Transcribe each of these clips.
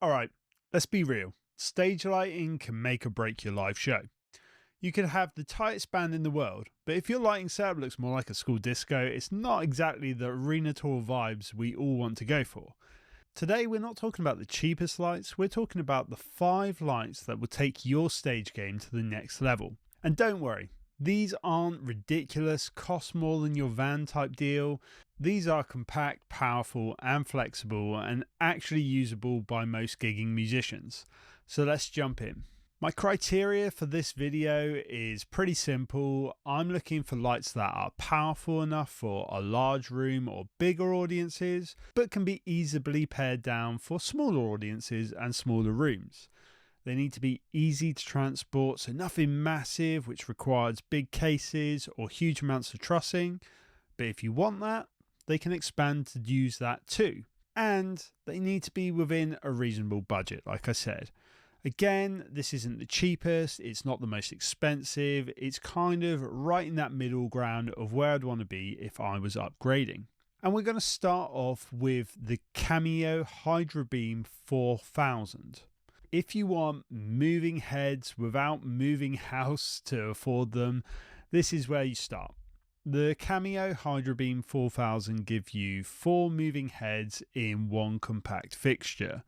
Alright, let's be real. Stage lighting can make or break your live show. You could have the tightest band in the world, but if your lighting setup looks more like a school disco, it's not exactly the arena tour vibes we all want to go for. Today we're not talking about the cheapest lights, we're talking about the 5 lights that will take your stage game to the next level. And don't worry, these aren't ridiculous, cost more than your van type deal. These are compact, powerful and flexible and actually usable by most gigging musicians. So let's jump in. My criteria for this video is pretty simple. I'm looking for lights that are powerful enough for a large room or bigger audiences, but can be easily pared down for smaller audiences and smaller rooms. They need to be easy to transport, so nothing massive which requires big cases or huge amounts of trussing. But if you want that, they can expand to use that too. And they need to be within a reasonable budget, like I said. Again, this isn't the cheapest, it's not the most expensive, it's kind of right in that middle ground of where I'd want to be if I was upgrading. And we're going to start off with the Cameo Hyrdabeam 4000. If you want moving heads without moving house to afford them, this is where you start. The Cameo Hyrdabeam 4000 give you 4 moving heads in one compact fixture.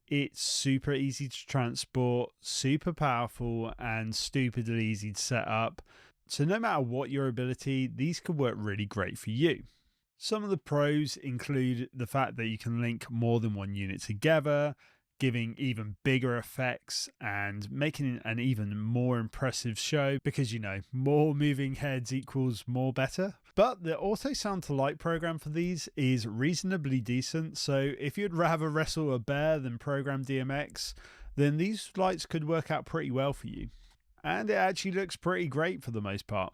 It's super easy to transport, super powerful and stupidly easy to set up. So no matter what your ability, these could work really great for you. Some of the pros include the fact that you can link more than one unit together, giving even bigger effects and making an even more impressive show because, you know, more moving heads equals more better. But the auto sound to light program for these is reasonably decent, so if you'd rather wrestle a bear than program DMX, then these lights could work out pretty well for you. And it actually looks pretty great for the most part.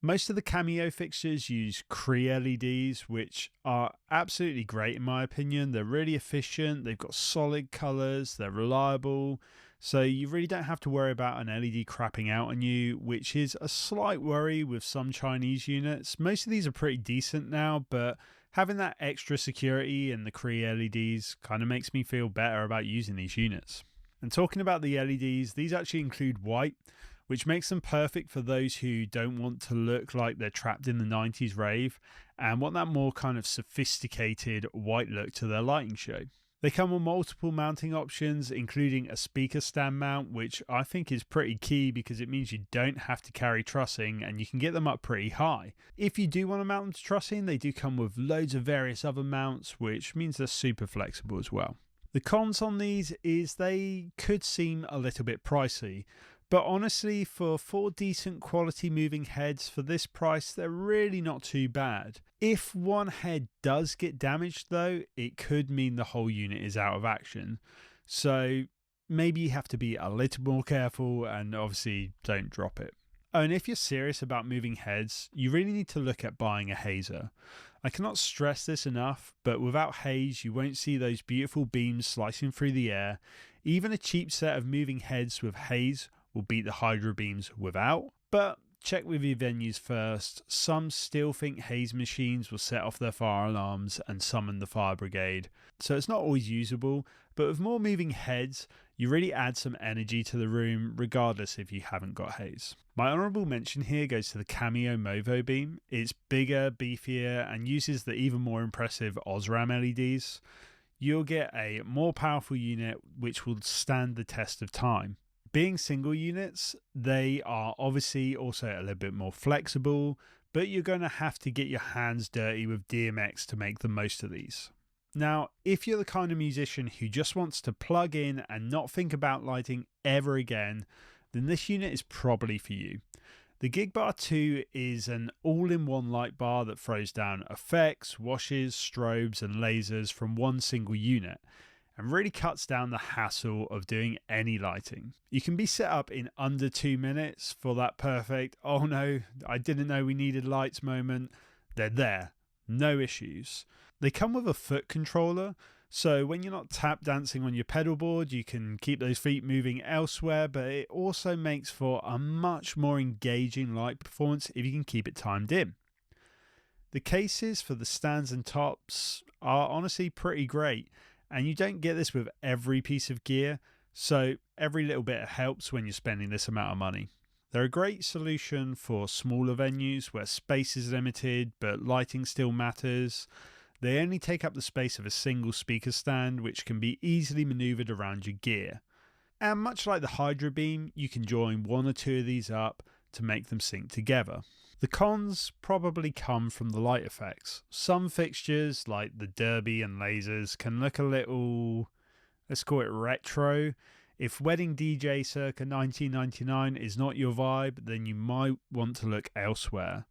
Most of the Cameo fixtures use Cree LEDs, which are absolutely great in my opinion. They're really efficient, they've got solid colours, they're reliable, so you really don't have to worry about an LED crapping out on you, which is a slight worry with some Chinese units. Most of these are pretty decent now, but having that extra security and the Cree LEDs kind of makes me feel better about using these units. And talking about the LEDs, these actually include white, which makes them perfect for those who don't want to look like they're trapped in the 90s rave and want that more kind of sophisticated white look to their lighting show. They come with multiple mounting options, including a speaker stand mount, which I think is pretty key because it means you don't have to carry trussing and you can get them up pretty high. If you do want to mount them to trussing, they do come with loads of various other mounts, which means they're super flexible as well. The cons on these is they could seem a little bit pricey, but honestly, for 4 decent quality moving heads for this price, they're really not too bad. If one head does get damaged though, it could mean the whole unit is out of action. So maybe you have to be a little more careful and obviously don't drop it. Oh, and if you're serious about moving heads, you really need to look at buying a hazer. I cannot stress this enough, but without haze, you won't see those beautiful beams slicing through the air. Even a cheap set of moving heads with haze will beat the Hyrdabeams without, but check with your venues first. Some still think haze machines will set off their fire alarms and summon the fire brigade, so it's not always usable, but with more moving heads, you really add some energy to the room regardless if you haven't got haze. My honourable mention here goes to the Cameo Movo beam. It's bigger, beefier and uses the even more impressive Osram LEDs. You'll get a more powerful unit which will stand the test of time. Being single units, they are obviously also a little bit more flexible, but you're going to have to get your hands dirty with DMX to make the most of these. Now, if you're the kind of musician who just wants to plug in and not think about lighting ever again, then this unit is probably for you. The GigBar2 is an all-in-one light bar that throws down effects, washes, strobes and lasers from one single unit, and really cuts down the hassle of doing any lighting. You can be set up in under 2 minutes for that perfect, oh no, I didn't know we needed lights moment. They're there, no issues. They come with a foot controller, so when you're not tap dancing on your pedal board, you can keep those feet moving elsewhere, but it also makes for a much more engaging light performance if you can keep it timed in. The cases for the stands and tops are honestly pretty great, and you don't get this with every piece of gear, so every little bit helps when you're spending this amount of money. They're a great solution for smaller venues where space is limited but lighting still matters. They only take up the space of a single speaker stand, which can be easily maneuvered around your gear. And much like the Hyrdabeam, you can join one or two of these up to make them sync together. The cons probably come from the light effects. Some fixtures, like the derby and lasers, can look a little, let's call it retro. If Wedding DJ circa 1999 is not your vibe, then you might want to look elsewhere.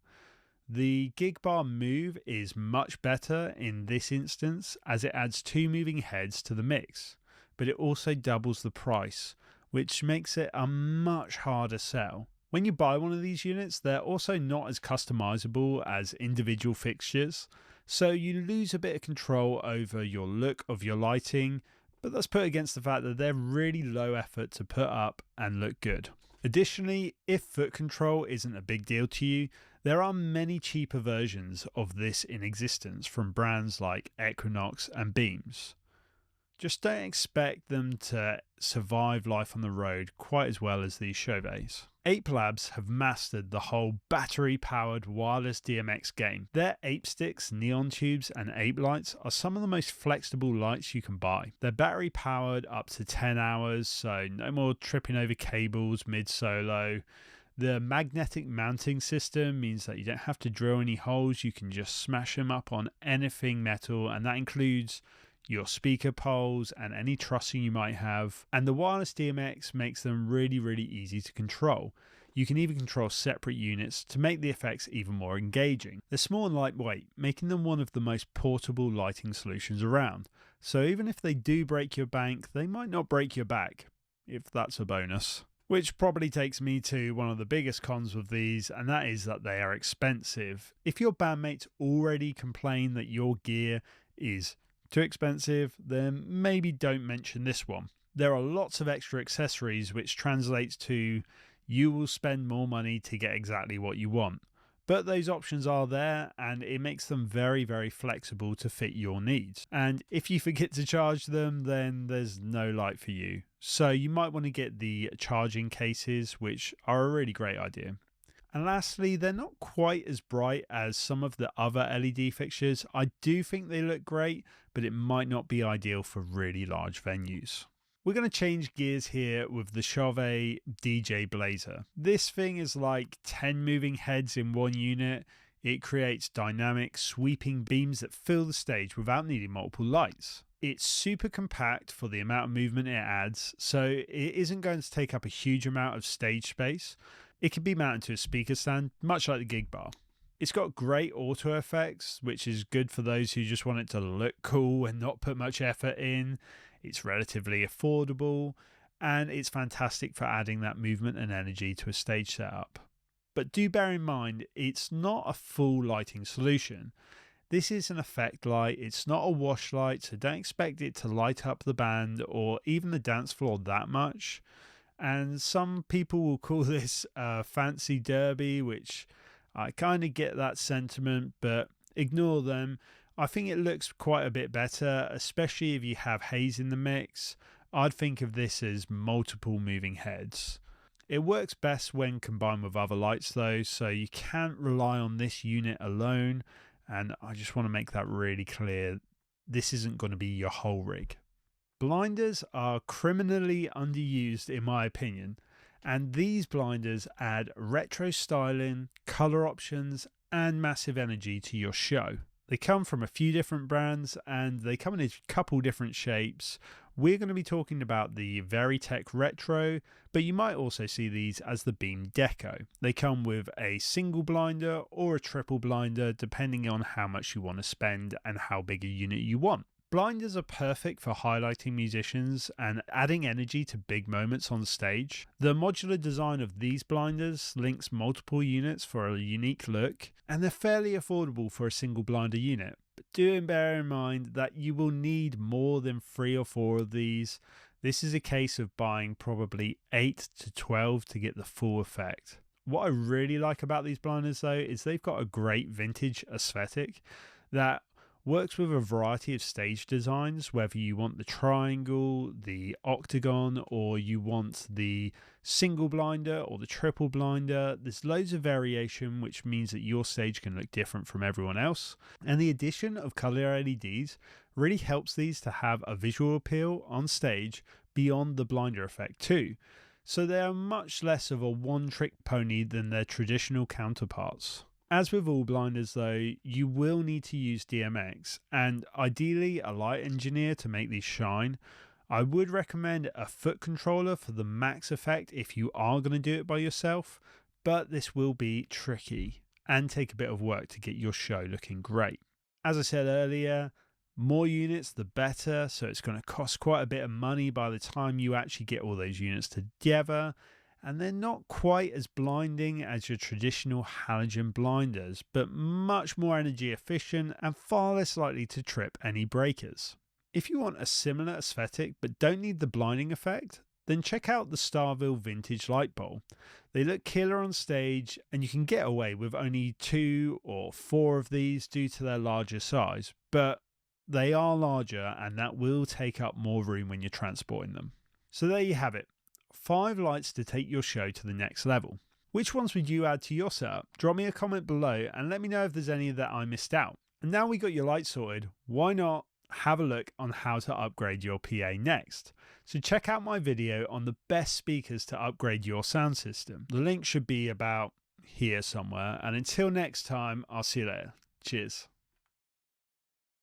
The GigBar Move is much better in this instance, as it adds 2 moving heads to the mix, but it also doubles the price, which makes it a much harder sell. When you buy one of these units, they're also not as customizable as individual fixtures, so you lose a bit of control over your look of your lighting, but that's put against the fact that they're really low effort to put up and look good. Additionally, if foot control isn't a big deal to you, there are many cheaper versions of this in existence from brands like Equinox and Beamz. Just don't expect them to survive life on the road quite as well as these Chauvets. ApeLabs have mastered the whole battery-powered wireless DMX game. Their ApeSticks, Neontubes and ApeLights are some of the most flexible lights you can buy. They're battery-powered up to 10 hours, so no more tripping over cables mid-solo. The magnetic mounting system means that you don't have to drill any holes, you can just smash them up on anything metal, and that includes your speaker poles and any trussing you might have. And the wireless DMX makes them really easy to control. You can even control separate units to make the effects even more engaging. They're small and lightweight, making them one of the most portable lighting solutions around. So even if they do break your bank, they might not break your back, if that's a bonus. Which probably takes me to one of the biggest cons with these, and that is that they are expensive. If your bandmates already complain that your gear is too expensive, then maybe don't mention this one. There are lots of extra accessories, which translates to you will spend more money to get exactly what you want. But those options are there, and it makes them very flexible to fit your needs. And if you forget to charge them, then there's no light for you. So you might want to get the charging cases, which are a really great idea. And lastly, they're not quite as bright as some of the other LED fixtures. I do think they look great, but it might not be ideal for really large venues. We're going to change gears here with the Chavet DJ Blazor. This thing is like 10 moving heads in one unit. It creates dynamic, sweeping beams that fill the stage without needing multiple lights. It's super compact for the amount of movement it adds, so it isn't going to take up a huge amount of stage space. It can be mounted to a speaker stand, much like the GigBar. It's got great auto effects, which is good for those who just want it to look cool and not put much effort in. It's relatively affordable, and it's fantastic for adding that movement and energy to a stage setup. But do bear in mind, it's not a full lighting solution. This is an effect light, it's not a wash light, so don't expect it to light up the band or even the dance floor that much. And some people will call this a fancy derby, which I kind of get that sentiment, but ignore them. I think it looks quite a bit better, especially if you have haze in the mix. I'd think of this as multiple moving heads. It works best when combined with other lights though, so you can't rely on this unit alone, and I just want to make that really clear. This isn't going to be your whole rig. Blinders are criminally underused in my opinion, and these blinders add retro styling, colour options and massive energy to your show. They come from a few different brands and they come in a couple different shapes. We're going to be talking about the Varytec Retro, but you might also see these as the Beam Deco. They come with a single blinder or a triple blinder depending on how much you want to spend and how big a unit you want. Blinders are perfect for highlighting musicians and adding energy to big moments on stage. The modular design of these blinders links multiple units for a unique look, and they're fairly affordable for a single blinder unit. But do bear in mind that you will need more than 3 or 4 of these. This is a case of buying probably 8 to 12 to get the full effect. What I really like about these blinders though is they've got a great vintage aesthetic that works with a variety of stage designs, whether you want the triangle, the octagon, or you want the single blinder or the triple blinder. There's loads of variation, which means that your stage can look different from everyone else. And the addition of color LEDs really helps these to have a visual appeal on stage beyond the blinder effect too. So they are much less of a one-trick pony than their traditional counterparts. As with all blinders though, you will need to use DMX and ideally a light engineer to make these shine. I would recommend a foot controller for the max effect if you are going to do it by yourself, but this will be tricky and take a bit of work to get your show looking great. As I said earlier, more units the better, so it's going to cost quite a bit of money by the time you actually get all those units together. And they're not quite as blinding as your traditional halogen blinders, but much more energy efficient and far less likely to trip any breakers. If you want a similar aesthetic but don't need the blinding effect, then check out the Starville vintage light bulb. They look killer on stage and you can get away with only 2 or 4 of these due to their larger size, but they are larger and that will take up more room when you're transporting them. So there you have it. 5 lights to take your show to the next level. Which ones would you add to your setup? Drop me a comment below and let me know if there's any that I missed out. And now we got your lights sorted, why not have a look on how to upgrade your PA next? So check out my video on the best speakers to upgrade your sound system. The link should be about here somewhere, and until next time, I'll see you later. Cheers.